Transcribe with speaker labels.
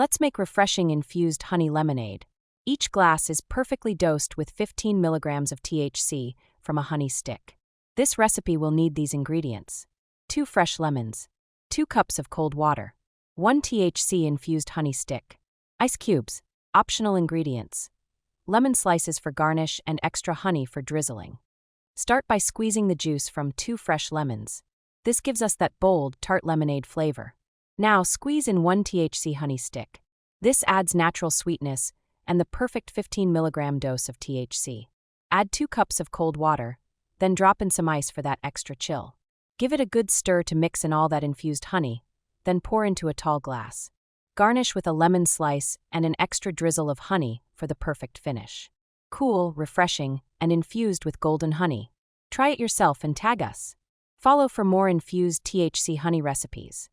Speaker 1: Let's make refreshing infused honey lemonade. Each glass is perfectly dosed with 15 milligrams of THC from a honey stick. This recipe will need these ingredients: 2 fresh lemons, 2 cups of cold water, 1 THC infused honey stick, ice cubes, optional ingredients, lemon slices for garnish and extra honey for drizzling. Start by squeezing the juice from 2 fresh lemons. This gives us that bold, tart lemonade flavor. Now squeeze in 1 THC honey stick. This adds natural sweetness and the perfect 15 milligram dose of THC. Add 2 cups of cold water, then drop in some ice for that extra chill. Give it a good stir to mix in all that infused honey, then pour into a tall glass. Garnish with a lemon slice and an extra drizzle of honey for the perfect finish. Cool, refreshing, and infused with golden honey. Try it yourself and tag us. Follow for more infused THC honey recipes.